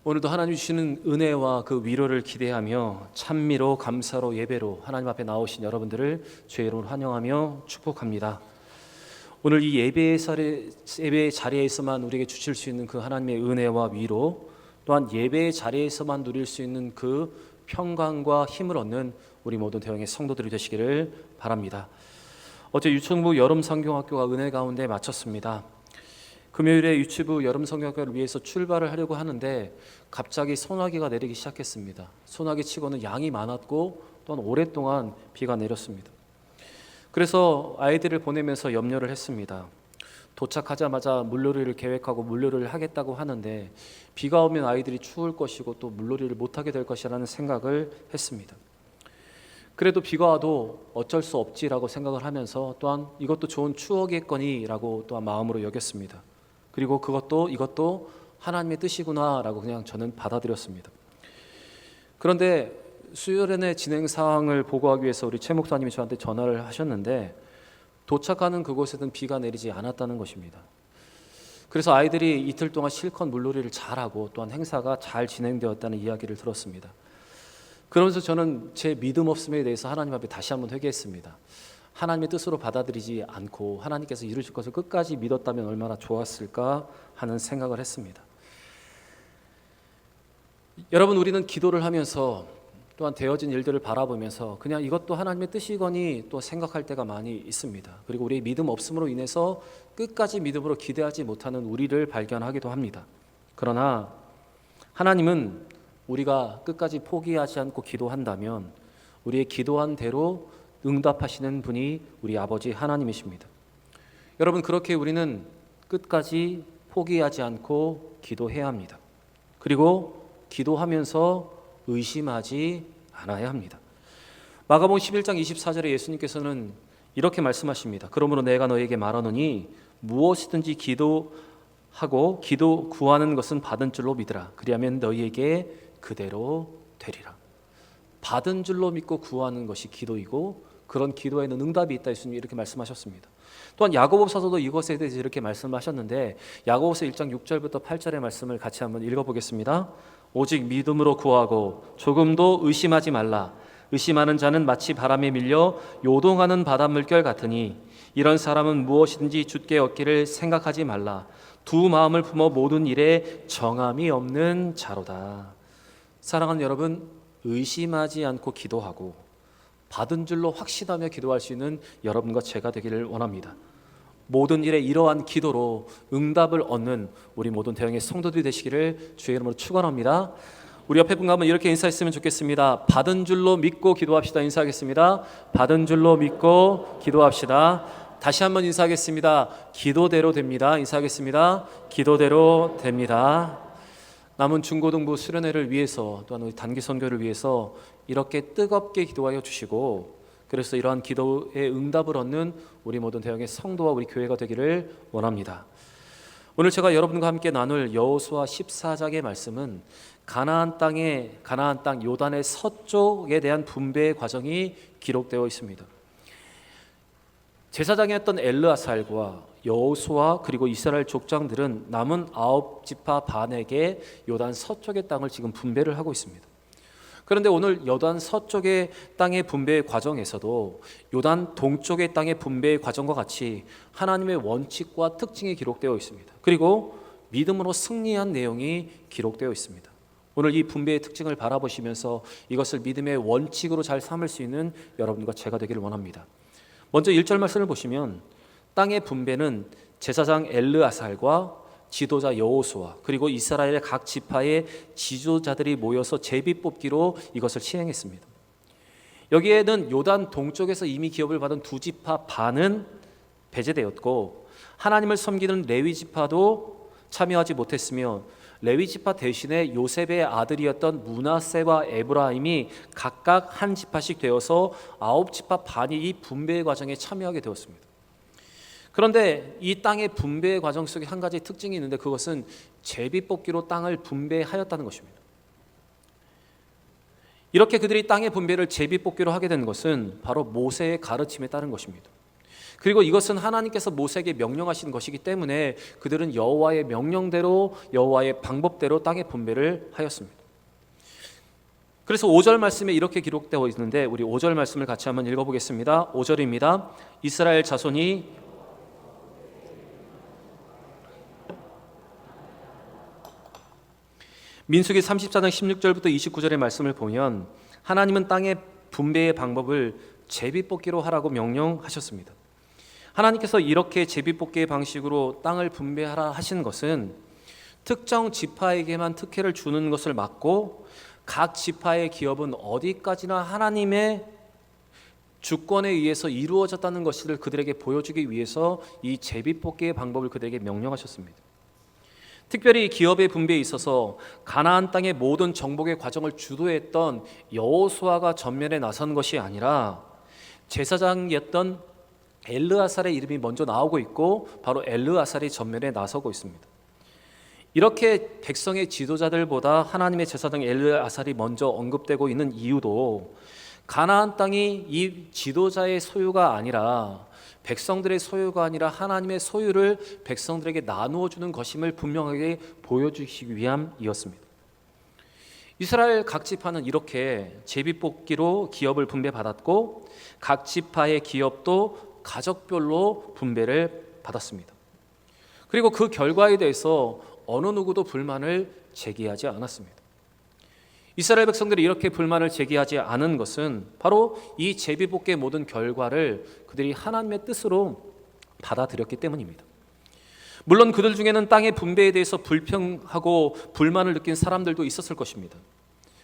오늘도 하나님 주시는 은혜와 그 위로를 기대하며 찬미로 감사로 예배로 하나님 앞에 나오신 여러분들을 주의 이름으로 환영하며 축복합니다. 오늘 이 예배의 자리에서만 우리에게 주실 수 있는 그 하나님의 은혜와 위로, 또한 예배의 자리에서만 누릴 수 있는 그 평강과 힘을 얻는 우리 모든 대형의 성도들이 되시기를 바랍니다. 어제 유충부 여름성경학교가 은혜 가운데 마쳤습니다. 금요일에 유치부 여름성경학교를 위해서 출발을 하려고 하는데 갑자기 소나기가 내리기 시작했습니다. 소나기 치고는 양이 많았고 또한 오랫동안 비가 내렸습니다. 그래서 아이들을 보내면서 염려를 했습니다. 도착하자마자 물놀이를 계획하고 물놀이를 하겠다고 하는데 비가 오면 아이들이 추울 것이고 또 물놀이를 못하게 될 것이라는 생각을 했습니다. 그래도 비가 와도 어쩔 수 없지라고 생각을 하면서 또한 이것도 좋은 추억이겠거니라고 또한 마음으로 여겼습니다. 그리고 이것도 하나님의 뜻이구나라고 그냥 저는 받아들였습니다. 그런데 수요일의 진행 사항을 보고하기 위해서 우리 최 목사님이 저한테 전화를 하셨는데 도착하는 그곳에는 비가 내리지 않았다는 것입니다. 그래서 아이들이 이틀 동안 실컷 물놀이를 잘하고 또한 행사가 잘 진행되었다는 이야기를 들었습니다. 그러면서 저는 제 믿음 없음에 대해서 하나님 앞에 다시 한번 회개했습니다. 하나님의 뜻으로 받아들이지 않고 하나님께서 이루실 것을 끝까지 믿었다면 얼마나 좋았을까 하는 생각을 했습니다. 여러분, 우리는 기도를 하면서 또한 되어진 일들을 바라보면서 그냥 이것도 하나님의 뜻이거니 또 생각할 때가 많이 있습니다. 그리고 우리의 믿음 없음으로 인해서 끝까지 믿음으로 기대하지 못하는 우리를 발견하기도 합니다. 그러나 하나님은 우리가 끝까지 포기하지 않고 기도한다면 우리의 기도한 대로 응답하시는 분이 우리 아버지 하나님이십니다. 여러분, 그렇게 우리는 끝까지 포기하지 않고 기도해야 합니다. 그리고 기도하면서 의심하지 않아야 합니다. 마가복음 11장 24절에 예수님께서는 이렇게 말씀하십니다. 그러므로 내가 너에게 말하노니 무엇이든지 기도하고 기도 구하는 것은 받은 줄로 믿으라. 그리하면 너희에게 그대로 되리라. 받은 줄로 믿고 구하는 것이 기도이고 그런 기도에는 응답이 있다. 예수님이 이렇게 말씀하셨습니다. 또한 야고보서도 이것에 대해서 이렇게 말씀하셨는데 야고보서 1장 6절부터 8절의 말씀을 같이 한번 읽어보겠습니다. 오직 믿음으로 구하고 조금도 의심하지 말라. 의심하는 자는 마치 바람에 밀려 요동하는 바닷물결 같으니 이런 사람은 무엇이든지 주께 얻기를 생각하지 말라. 두 마음을 품어 모든 일에 정함이 없는 자로다. 사랑하는 여러분, 의심하지 않고 기도하고 받은 줄로 확신하며 기도할 수 있는 여러분과 제가 되기를 원합니다. 모든 일에 이러한 기도로 응답을 얻는 우리 모든 대형의 성도들이 되시기를 주의 이름으로 축원합니다. 우리 옆에 분과 한번 이렇게 인사했으면 좋겠습니다. 받은 줄로 믿고 기도합시다. 인사하겠습니다. 받은 줄로 믿고 기도합시다. 다시 한번 인사하겠습니다. 기도대로 됩니다. 인사하겠습니다. 기도대로 됩니다. 남은 중고등부 수련회를 위해서 또한 우리 단기 선교를 위해서 이렇게 뜨겁게 기도하여 주시고 그래서 이러한 기도의 응답을 얻는 우리 모든 대형의 성도와 우리 교회가 되기를 원합니다. 오늘 제가 여러분과 함께 나눌 여호수아 14장의 말씀은 가나안 땅 요단의 서쪽에 대한 분배의 과정이 기록되어 있습니다. 제사장이었던 엘르아살과 여호수아 그리고 이스라엘 족장들은 남은 9지파 반에게 요단 서쪽의 땅을 지금 분배를 하고 있습니다. 그런데 오늘 요단 서쪽의 땅의 분배의 과정에서도 요단 동쪽의 땅의 분배의 과정과 같이 하나님의 원칙과 특징이 기록되어 있습니다. 그리고 믿음으로 승리한 내용이 기록되어 있습니다. 오늘 이 분배의 특징을 바라보시면서 이것을 믿음의 원칙으로 잘 삼을 수 있는 여러분과 제가 되기를 원합니다. 먼저 1절 말씀을 보시면 땅의 분배는 제사장 엘르아살과 지도자 여호수아 그리고 이스라엘의 각 지파의 지도자들이 모여서 제비 뽑기로 이것을 시행했습니다. 여기에는 요단 동쪽에서 이미 기업을 받은 두 지파 반은 배제되었고 하나님을 섬기는 레위 지파도 참여하지 못했으며 레위 지파 대신에 요셉의 아들이었던 므낫세와 에브라임이 각각 한 지파씩 되어서 9지파 반이 이 분배의 과정에 참여하게 되었습니다. 그런데 이 땅의 분배의 과정 속에 한 가지 특징이 있는데 그것은 제비뽑기로 땅을 분배하였다는 것입니다. 이렇게 그들이 땅의 분배를 제비뽑기로 하게 된 것은 바로 모세의 가르침에 따른 것입니다. 그리고 이것은 하나님께서 모세에게 명령하신 것이기 때문에 그들은 여호와의 명령대로 여호와의 방법대로 땅의 분배를 하였습니다. 그래서 5절 말씀에 이렇게 기록되어 있는데 우리 5절 말씀을 같이 한번 읽어보겠습니다. 5절입니다. 이스라엘 자손이 민수기 34장 16절부터 29절의 말씀을 보면 하나님은 땅의 분배의 방법을 제비뽑기로 하라고 명령하셨습니다. 하나님께서 이렇게 제비뽑기의 방식으로 땅을 분배하라 하신 것은 특정 지파에게만 특혜를 주는 것을 막고 각 지파의 기업은 어디까지나 하나님의 주권에 의해서 이루어졌다는 것을 그들에게 보여주기 위해서 이 제비뽑기의 방법을 그들에게 명령하셨습니다. 특별히 기업의 분배에 있어서 가나안 땅의 모든 정복의 과정을 주도했던 여호수아가 전면에 나선 것이 아니라 제사장이었던 엘르아살의 이름이 먼저 나오고 있고 바로 엘르아살이 전면에 나서고 있습니다. 이렇게 백성의 지도자들보다 하나님의 제사장 엘르아살이 먼저 언급되고 있는 이유도 가나안 땅이 이 지도자의 소유가 아니라 백성들의 소유가 아니라 하나님의 소유를 백성들에게 나누어 주는 것임을 분명하게 보여주시기 위함이었습니다. 이스라엘 각 지파는 이렇게 제비뽑기로 기업을 분배받았고 각 지파의 기업도 가족별로 분배를 받았습니다. 그리고 그 결과에 대해서 어느 누구도 불만을 제기하지 않았습니다. 이스라엘 백성들이 이렇게 불만을 제기하지 않은 것은 바로 이 제비뽑기의 모든 결과를 그들이 하나님의 뜻으로 받아들였기 때문입니다. 물론 그들 중에는 땅의 분배에 대해서 불평하고 불만을 느낀 사람들도 있었을 것입니다.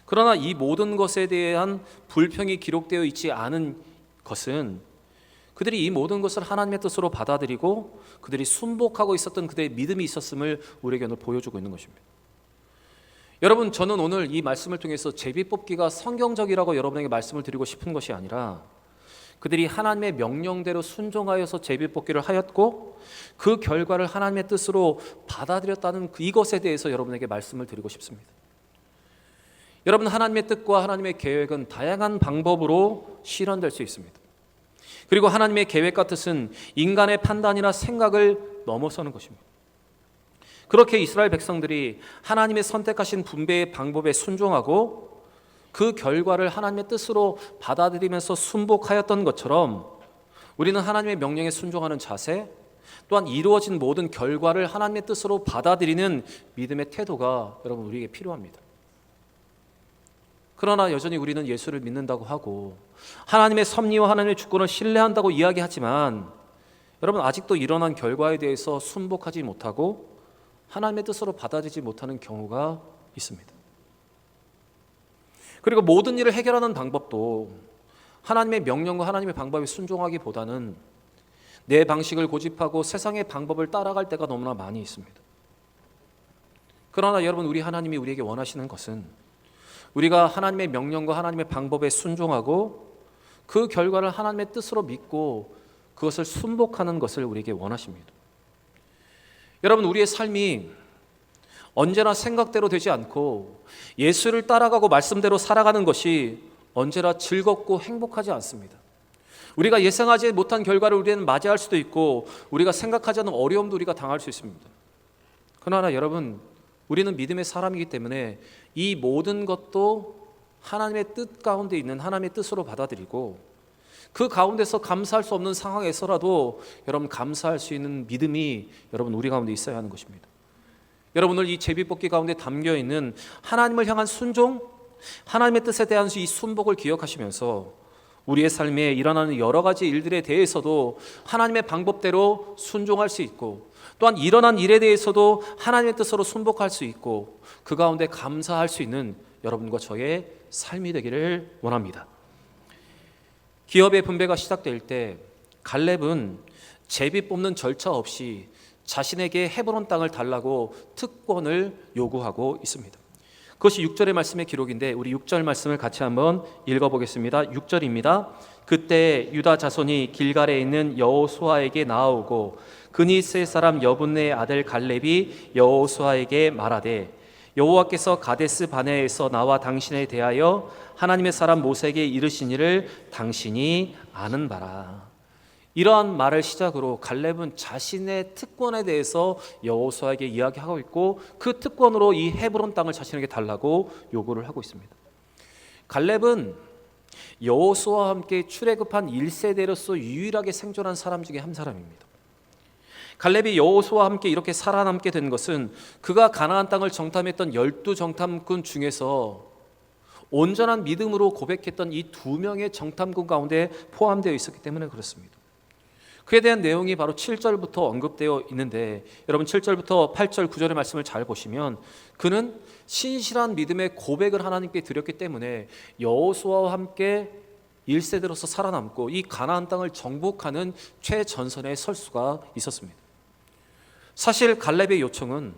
그러나 이 모든 것에 대한 불평이 기록되어 있지 않은 것은 그들이 이 모든 것을 하나님의 뜻으로 받아들이고 그들이 순복하고 있었던 그들의 믿음이 있었음을 우리에게 오늘 보여주고 있는 것입니다. 여러분, 저는 오늘 이 말씀을 통해서 제비뽑기가 성경적이라고 여러분에게 말씀을 드리고 싶은 것이 아니라 그들이 하나님의 명령대로 순종하여서 제비뽑기를 하였고 그 결과를 하나님의 뜻으로 받아들였다는 이것에 대해서 여러분에게 말씀을 드리고 싶습니다. 여러분, 하나님의 뜻과 하나님의 계획은 다양한 방법으로 실현될 수 있습니다. 그리고 하나님의 계획과 뜻은 인간의 판단이나 생각을 넘어서는 것입니다. 그렇게 이스라엘 백성들이 하나님의 선택하신 분배의 방법에 순종하고 그 결과를 하나님의 뜻으로 받아들이면서 순복하였던 것처럼 우리는 하나님의 명령에 순종하는 자세, 또한 이루어진 모든 결과를 하나님의 뜻으로 받아들이는 믿음의 태도가 여러분 우리에게 필요합니다. 그러나 여전히 우리는 예수를 믿는다고 하고 하나님의 섭리와 하나님의 주권을 신뢰한다고 이야기하지만 여러분 아직도 일어난 결과에 대해서 순복하지 못하고 하나님의 뜻으로 받아들이지 못하는 경우가 있습니다. 그리고 모든 일을 해결하는 방법도 하나님의 명령과 하나님의 방법에 순종하기보다는 내 방식을 고집하고 세상의 방법을 따라갈 때가 너무나 많이 있습니다. 그러나 여러분, 우리 하나님이 우리에게 원하시는 것은 우리가 하나님의 명령과 하나님의 방법에 순종하고 그 결과를 하나님의 뜻으로 믿고 그것을 순복하는 것을 우리에게 원하십니다. 여러분, 우리의 삶이 언제나 생각대로 되지 않고 예수를 따라가고 말씀대로 살아가는 것이 언제나 즐겁고 행복하지 않습니다. 우리가 예상하지 못한 결과를 우리는 맞이할 수도 있고 우리가 생각하지 않은 어려움도 우리가 당할 수 있습니다. 그러나 여러분, 우리는 믿음의 사람이기 때문에 이 모든 것도 하나님의 뜻 가운데 있는 하나님의 뜻으로 받아들이고 그 가운데서 감사할 수 없는 상황에서라도 여러분 감사할 수 있는 믿음이 여러분 우리 가운데 있어야 하는 것입니다. 여러분, 오늘 이 제비뽑기 가운데 담겨있는 하나님을 향한 순종, 하나님의 뜻에 대한 이 순복을 기억하시면서 우리의 삶에 일어나는 여러 가지 일들에 대해서도 하나님의 방법대로 순종할 수 있고 또한 일어난 일에 대해서도 하나님의 뜻으로 순복할 수 있고 그 가운데 감사할 수 있는 여러분과 저의 삶이 되기를 원합니다. 기업의 분배가 시작될 때 갈렙은 제비 뽑는 절차 없이 자신에게 헤브론 땅을 달라고 특권을 요구하고 있습니다. 그것이 6절의 말씀의 기록인데 우리 6절 말씀을 같이 한번 읽어보겠습니다. 6절입니다. 그때 유다 자손이 길갈에 있는 여호수아에게 나아오고 그니스의 사람 여분네의 아들 갈렙이 여호수아에게 말하되 여호와께서 가데스 바네에서 나와 당신에 대하여 하나님의 사람 모세에게 이르신 일을 당신이 아는 바라. 이러한 말을 시작으로 갈렙은 자신의 특권에 대해서 여호수아에게 이야기하고 있고, 그 특권으로 이 헤브론 땅을 자신에게 달라고 요구를 하고 있습니다. 갈렙은 여호수아와 함께 출애굽한 1세대로서 유일하게 생존한 사람 중에 한 사람입니다. 갈렙이 여호수아와 함께 이렇게 살아남게 된 것은 그가 가나안 땅을 정탐했던 12 정탐꾼 중에서 온전한 믿음으로 고백했던 이 2명의 정탐꾼 가운데 포함되어 있었기 때문에 그렇습니다. 그에 대한 내용이 바로 7절부터 언급되어 있는데, 여러분 7절부터 8절 9절의 말씀을 잘 보시면 그는 신실한 믿음의 고백을 하나님께 드렸기 때문에 여호수아와 함께 1세대로서 살아남고 이 가나안 땅을 정복하는 최전선에 설 수가 있었습니다. 사실 갈렙의 요청은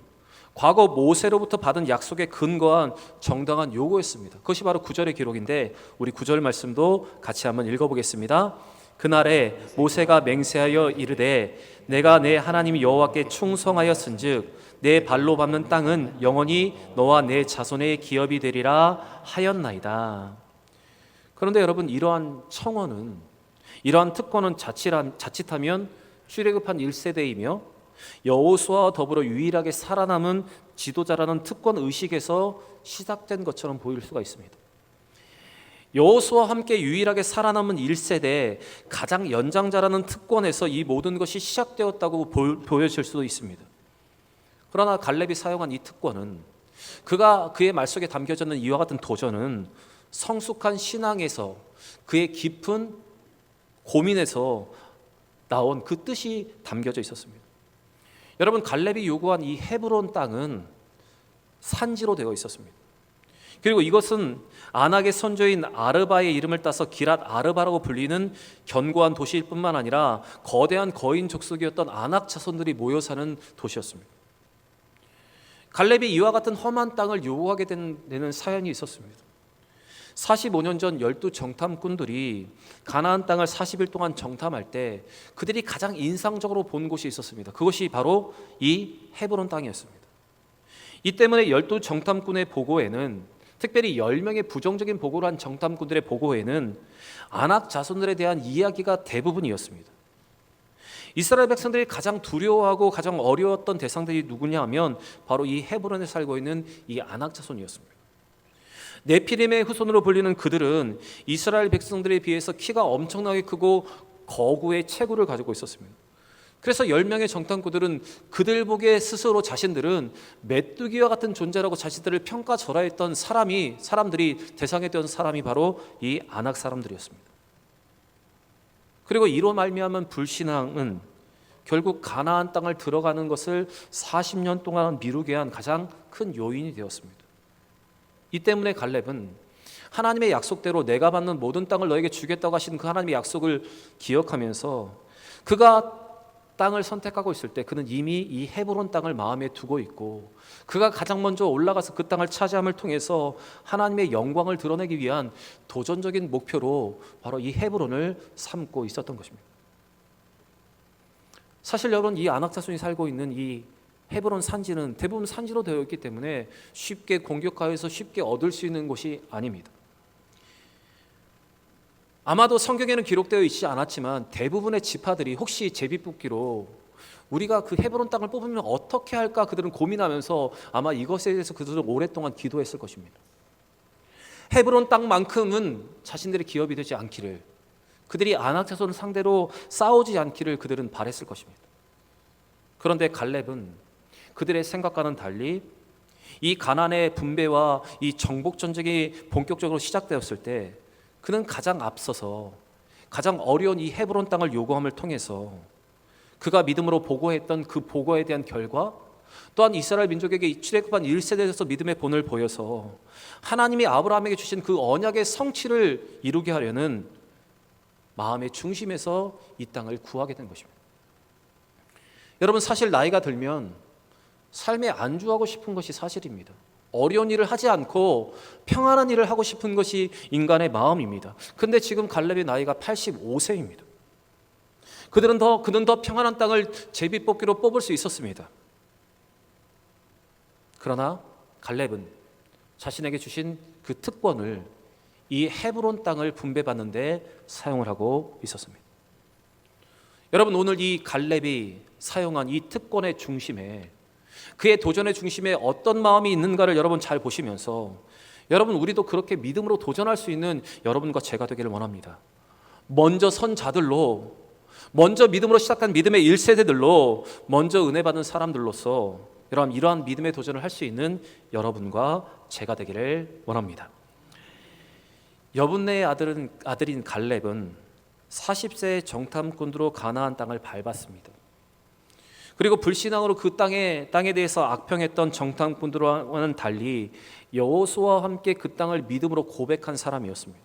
과거 모세로부터 받은 약속에 근거한 정당한 요구였습니다. 그것이 바로 9절의 기록인데, 우리 9절 말씀도 같이 한번 읽어보겠습니다. 그날에 모세가 맹세하여 이르되 내가 내 하나님 여호와께 충성하였은즉 내 발로 밟는 땅은 영원히 너와 내 자손의 기업이 되리라 하였나이다. 그런데 여러분, 이러한 청원은, 이러한 특권은 자칫하면 출애굽한 1세대이며 여호수아와 더불어 유일하게 살아남은 지도자라는 특권 의식에서 시작된 것처럼 보일 수가 있습니다. 여호수아와 함께 유일하게 살아남은 1세대 가장 연장자라는 특권에서 이 모든 것이 시작되었다고 보여질 수도 있습니다. 그러나 갈렙이 사용한 이 특권은, 그의 말 속에 담겨져 있는 이와 같은 도전은 성숙한 신앙에서, 그의 깊은 고민에서 나온 그 뜻이 담겨져 있었습니다. 여러분, 갈렙이 요구한 이 헤브론 땅은 산지로 되어 있었습니다. 그리고 이것은 아낙의 선조인 아르바의 이름을 따서 기랏 아르바라고 불리는 견고한 도시일 뿐만 아니라 거대한 거인 족속이었던 아낙 자손들이 모여 사는 도시였습니다. 갈렙이 이와 같은 험한 땅을 요구하게 되는 사연이 있었습니다. 45년 전 12 정탐꾼들이 가나안 땅을 40일 동안 정탐할 때 그들이 가장 인상적으로 본 곳이 있었습니다. 그것이 바로 이 헤브론 땅이었습니다. 이 때문에 12 정탐꾼의 보고에는, 특별히 10명의 부정적인 보고를 한 정탐꾼들의 보고에는 아낙 자손들에 대한 이야기가 대부분이었습니다. 이스라엘 백성들이 가장 두려워하고 가장 어려웠던 대상들이 누구냐 하면 바로 이 헤브론에 살고 있는 이 아낙 자손이었습니다. 네피림의 후손으로 불리는 그들은 이스라엘 백성들에 비해서 키가 엄청나게 크고 거구의 체구를 가지고 있었습니다. 그래서 10명의 정탐꾼들은 그들 보기에 스스로 자신들은 메뚜기와 같은 존재라고 자신들을 평가절하했던 사람들이 대상했던 사람이 바로 이 아낙 사람들이었습니다. 그리고 이로 말미암은 불신앙은 결국 가나안 땅을 들어가는 것을 40년 동안 미루게 한 가장 큰 요인이 되었습니다. 이 때문에 갈렙은 하나님의 약속대로 내가 받는 모든 땅을 너에게 주겠다고 하신 그 하나님의 약속을 기억하면서 그가 땅을 선택하고 있을 때 그는 이미 이 헤브론 땅을 마음에 두고 있고, 그가 가장 먼저 올라가서 그 땅을 차지함을 통해서 하나님의 영광을 드러내기 위한 도전적인 목표로 바로 이 헤브론을 삼고 있었던 것입니다. 사실 여러분, 이 아낙 자손이 살고 있는 이 헤브론 산지는 대부분 산지로 되어 있기 때문에 쉽게 공격하여서 쉽게 얻을 수 있는 곳이 아닙니다. 아마도 성경에는 기록되어 있지 않았지만 대부분의 지파들이 혹시 제비뽑기로 우리가 그 헤브론 땅을 뽑으면 어떻게 할까 그들은 고민하면서 아마 이것에 대해서 그들은 오랫동안 기도했을 것입니다. 헤브론 땅만큼은 자신들의 기업이 되지 않기를, 그들이 아낙 자손 상대로 싸우지 않기를 그들은 바랬을 것입니다. 그런데 갈렙은 그들의 생각과는 달리 이 가나안의 분배와 이 정복 전쟁이 본격적으로 시작되었을 때 그는 가장 앞서서 가장 어려운 이 헤브론 땅을 요구함을 통해서 그가 믿음으로 보고했던 그 보고에 대한 결과, 또한 이스라엘 민족에게 출애굽한 1세대에서 믿음의 본을 보여서 하나님이 아브라함에게 주신 그 언약의 성취를 이루게 하려는 마음의 중심에서 이 땅을 구하게 된 것입니다. 여러분, 사실 나이가 들면 삶에 안주하고 싶은 것이 사실입니다. 어려운 일을 하지 않고 평안한 일을 하고 싶은 것이 인간의 마음입니다. 그런데 지금 갈렙의 나이가 85세입니다. 그는 더 평안한 땅을 제비뽑기로 뽑을 수 있었습니다. 그러나 갈렙은 자신에게 주신 그 특권을 이 헤브론 땅을 분배받는 데 사용을 하고 있었습니다. 여러분, 오늘 이 갈렙이 사용한 이 특권의 중심에, 그의 도전의 중심에 어떤 마음이 있는가를 여러분 잘 보시면서 여러분, 우리도 그렇게 믿음으로 도전할 수 있는 여러분과 제가 되기를 원합니다. 먼저 선 자들로, 먼저 믿음으로 시작한 믿음의 1세대들로, 먼저 은혜 받은 사람들로서 여러분, 이러한 믿음의 도전을 할 수 있는 여러분과 제가 되기를 원합니다. 여분네의 아들인 갈렙은 40세의 정탐꾼으로 가나안 땅을 밟았습니다. 그리고 불신앙으로 그 땅에 대해서 악평했던 정탐꾼들과는 달리 여호수아와 함께 그 땅을 믿음으로 고백한 사람이었습니다.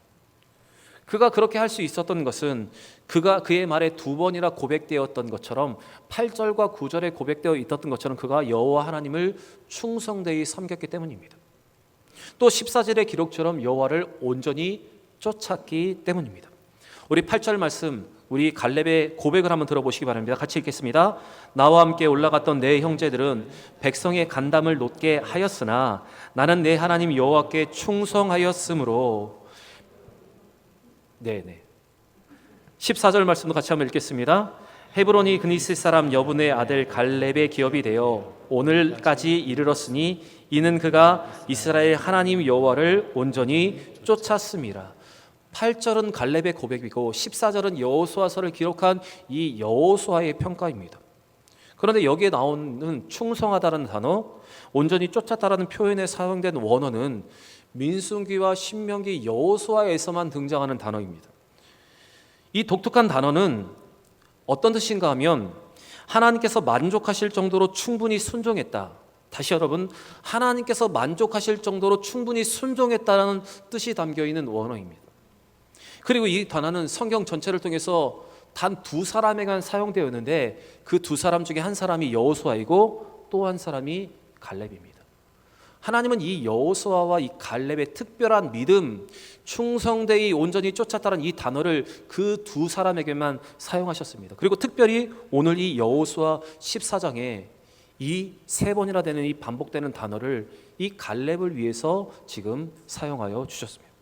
그가 그렇게 할 수 있었던 것은 그의 말에 2번이나 고백되었던 것처럼 8절과 9절에 고백되어 있었던 것처럼 그가 여호와 하나님을 충성되이 섬겼기 때문입니다. 또 14절의 기록처럼 여호와를 온전히 쫓았기 때문입니다. 우리 8절 말씀, 우리 갈렙의 고백을 한번 들어보시기 바랍니다. 같이 읽겠습니다. 나와 함께 올라갔던 내 형제들은 백성의 간담을 놓게 하였으나 나는 내 하나님 여호와께 충성하였으므로. 14절 말씀도 같이 한번 읽겠습니다. 헤브론이 그니스 사람 여분의 아들 갈렙의 기업이 되어 오늘까지 이르렀으니 이는 그가 이스라엘 하나님 여호와를 온전히 쫓았음이라. 8절은 갈렙의 고백이고 14절은 여호수아서를 기록한 이 여호수아의 평가입니다. 그런데 여기에 나오는 충성하다라는 단어, 온전히 쫓았다라는 표현에 사용된 원어는 민수기와 신명기 여호수아에서만 등장하는 단어입니다. 이 독특한 단어는 어떤 뜻인가 하면 하나님께서 만족하실 정도로 충분히 순종했다. 다시 여러분, 하나님께서 만족하실 정도로 충분히 순종했다는 뜻이 담겨있는 원어입니다. 그리고 이 단어는 성경 전체를 통해서 단 2사람에게만 사용되었는데 그 2사람 중에 한 사람이 여호수아이고 또 한 사람이 갈렙입니다. 하나님은 이 여호수아와 이 갈렙의 특별한 믿음, 충성되이 온전히 쫓았다는 이 단어를 그 2사람에게만 사용하셨습니다. 그리고 특별히 오늘 이 여호수아 14장에 이 3번이나 되는 이 반복되는 단어를 이 갈렙을 위해서 지금 사용하여 주셨습니다.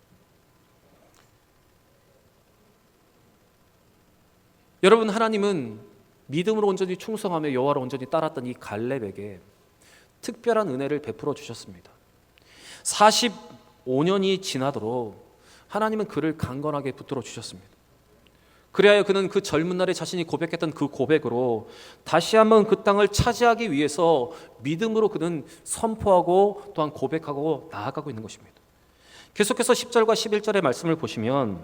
여러분, 하나님은 믿음으로 온전히 충성하며 여호와를 온전히 따랐던 이 갈렙에게 특별한 은혜를 베풀어 주셨습니다. 45년이 지나도록 하나님은 그를 강건하게 붙들어 주셨습니다. 그리하여 그는 그 젊은 날에 자신이 고백했던 그 고백으로 다시 한번 그 땅을 차지하기 위해서 믿음으로 그는 선포하고 또한 고백하고 나아가고 있는 것입니다. 계속해서 10절과 11절의 말씀을 보시면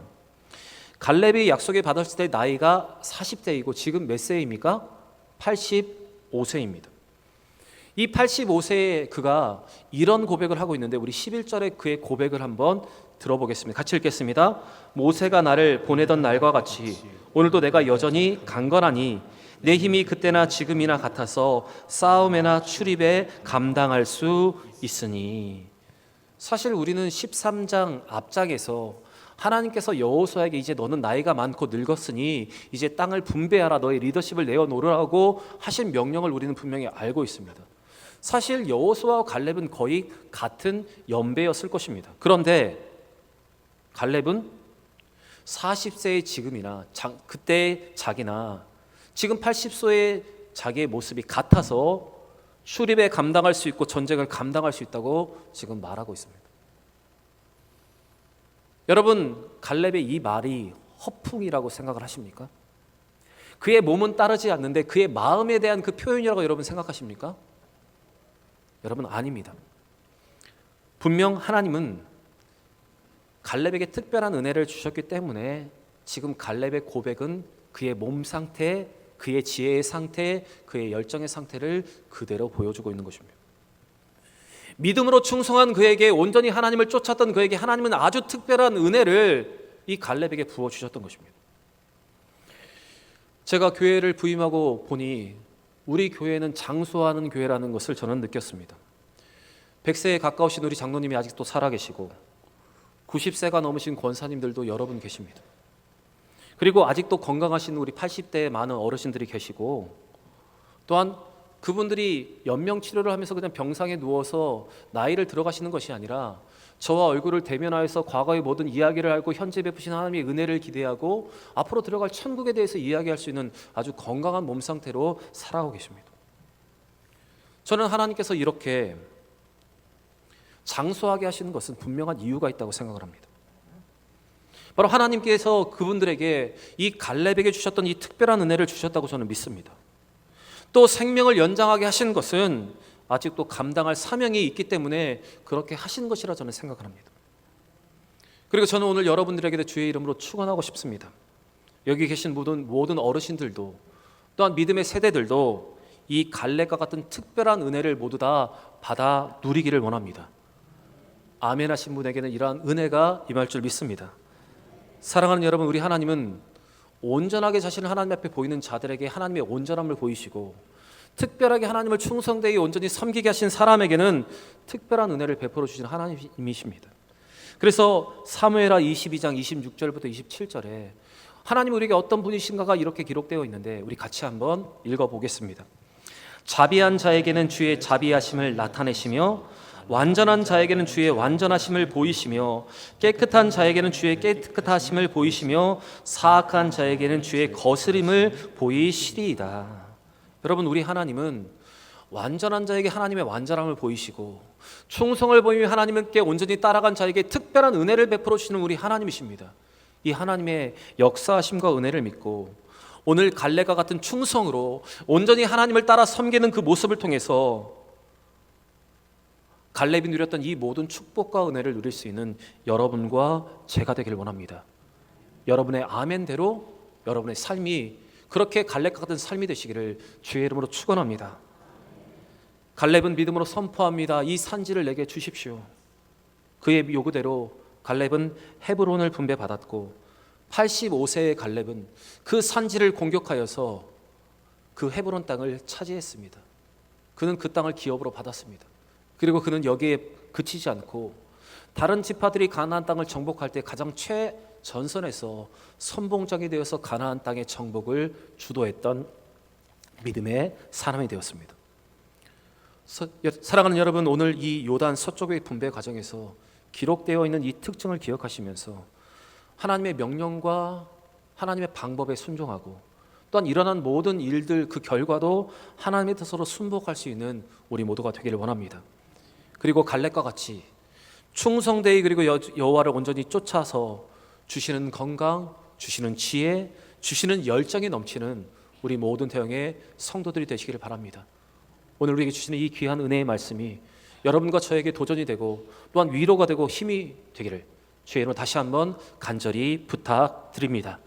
갈렙이 약속을 받았을 때 나이가 40세이고 지금 몇 세입니까? 85세입니다. 이 85세에 그가 이런 고백을 하고 있는데 우리 11절에 그의 고백을 한번 들어보겠습니다. 같이 읽겠습니다. 모세가 나를 보내던 날과 같이 오늘도 내가 여전히 강건하니 내 힘이 그때나 지금이나 같아서 싸움에나 출입에 감당할 수 있으니. 사실 우리는 13장 앞장에서 하나님께서 여호수아에게 이제 너는 나이가 많고 늙었으니 이제 땅을 분배하라, 너의 리더십을 내어놓으라고 하신 명령을 우리는 분명히 알고 있습니다. 사실 여호수아와 갈렙은 거의 같은 연배였을 것입니다. 그런데 갈렙은 40세의 지금이나 그때의 자기나 지금 80세의 자기의 모습이 같아서 출입에 감당할 수 있고 전쟁을 감당할 수 있다고 지금 말하고 있습니다. 여러분, 갈렙의 이 말이 허풍이라고 생각을 하십니까? 그의 몸은 따르지 않는데 그의 마음에 대한 그 표현이라고 여러분 생각하십니까? 여러분, 아닙니다. 분명 하나님은 갈렙에게 특별한 은혜를 주셨기 때문에 지금 갈렙의 고백은 그의 몸 상태, 그의 지혜의 상태, 그의 열정의 상태를 그대로 보여주고 있는 것입니다. 믿음으로 충성한 그에게, 온전히 하나님을 쫓았던 그에게 하나님은 아주 특별한 은혜를 이 갈렙에게 부어주셨던 것입니다. 제가 교회를 부임하고 보니 우리 교회는 장수하는 교회라는 것을 저는 느꼈습니다. 100세에 가까우신 우리 장로님이 아직도 살아계시고 90세가 넘으신 권사님들도 여러분 계십니다. 그리고 아직도 건강하신 우리 80대의 많은 어르신들이 계시고 또한 그분들이 연명 치료를 하면서 그냥 병상에 누워서 나이를 들어가시는 것이 아니라 저와 얼굴을 대면하여서 과거의 모든 이야기를 알고 현재 베푸신 하나님의 은혜를 기대하고 앞으로 들어갈 천국에 대해서 이야기할 수 있는 아주 건강한 몸 상태로 살아가고 계십니다. 저는 하나님께서 이렇게 장수하게 하시는 것은 분명한 이유가 있다고 생각을 합니다. 바로 하나님께서 그분들에게 이 갈렙에게 주셨던 이 특별한 은혜를 주셨다고 저는 믿습니다. 또 생명을 연장하게 하신 것은 아직도 감당할 사명이 있기 때문에 그렇게 하신 것이라 저는 생각을 합니다. 그리고 저는 오늘 여러분들에게 주의 이름으로 축원하고 싶습니다. 여기 계신 모든 어르신들도 또한 믿음의 세대들도 이 갈렙과 같은 특별한 은혜를 모두 다 받아 누리기를 원합니다. 아멘 하신 분에게는 이러한 은혜가 임할 줄 믿습니다. 사랑하는 여러분, 우리 하나님은 온전하게 자신을 하나님 앞에 보이는 자들에게 하나님의 온전함을 보이시고 특별하게 하나님을 충성되게 온전히 섬기게 하신 사람에게는 특별한 은혜를 베풀어 주신 하나님이십니다. 그래서 사무엘하 22장 26절부터 27절에 하나님 우리에게 어떤 분이신가가 이렇게 기록되어 있는데 우리 같이 한번 읽어보겠습니다. 자비한 자에게는 주의 자비하심을 나타내시며 완전한 자에게는 주의 완전하심을 보이시며 깨끗한 자에게는 주의 깨끗하심을 보이시며 사악한 자에게는 주의 거스림을 보이시리이다. 여러분, 우리 하나님은 완전한 자에게 하나님의 완전함을 보이시고 충성을 보이며 하나님께 온전히 따라간 자에게 특별한 은혜를 베풀어 주시는 우리 하나님이십니다. 이 하나님의 역사하심과 은혜를 믿고 오늘 갈렙과 같은 충성으로 온전히 하나님을 따라 섬기는 그 모습을 통해서 갈렙이 누렸던 이 모든 축복과 은혜를 누릴 수 있는 여러분과 제가 되기를 원합니다. 여러분의 아멘대로 여러분의 삶이 그렇게 갈렙과 같은 삶이 되시기를 주의 이름으로 축원합니다. 갈렙은 믿음으로 선포합니다. 이 산지를 내게 주십시오. 그의 요구대로 갈렙은 헤브론을 분배받았고 85세의 갈렙은 그 산지를 공격하여서 그 헤브론 땅을 차지했습니다. 그는 그 땅을 기업으로 받았습니다. 그리고 그는 여기에 그치지 않고 다른 지파들이 가나안 땅을 정복할 때 가장 최전선에서 선봉장이 되어서 가나안 땅의 정복을 주도했던 믿음의 사람이 되었습니다. 사랑하는 여러분, 오늘 이 요단 서쪽의 분배 과정에서 기록되어 있는 이 특징을 기억하시면서 하나님의 명령과 하나님의 방법에 순종하고 또한 일어난 모든 일들 그 결과도 하나님의 뜻으로 순복할 수 있는 우리 모두가 되기를 원합니다. 그리고 갈렙과 같이 충성되이 그리고 여호와를 온전히 쫓아서 주시는 건강, 주시는 지혜, 주시는 열정이 넘치는 우리 모든 대형의 성도들이 되시기를 바랍니다. 오늘 우리에게 주시는 이 귀한 은혜의 말씀이 여러분과 저에게 도전이 되고 또한 위로가 되고 힘이 되기를 주의 이름으로 다시 한번 간절히 부탁드립니다.